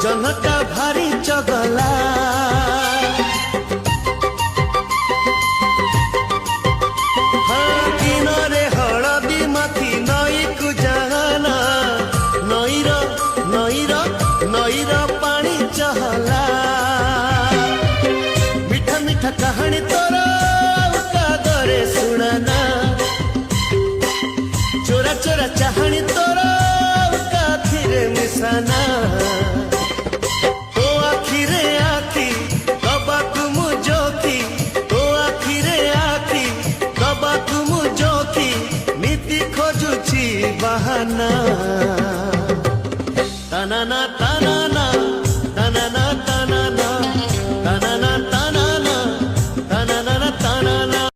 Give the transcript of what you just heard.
जन्हटा भारी चगला दिनरे हलदी माथी नई को जाना नईर पानी चहला मीठा मीठा कहानी तोर कादरे सुनाना चोरा चोरा चाहनी तोर काथिरे मिसाना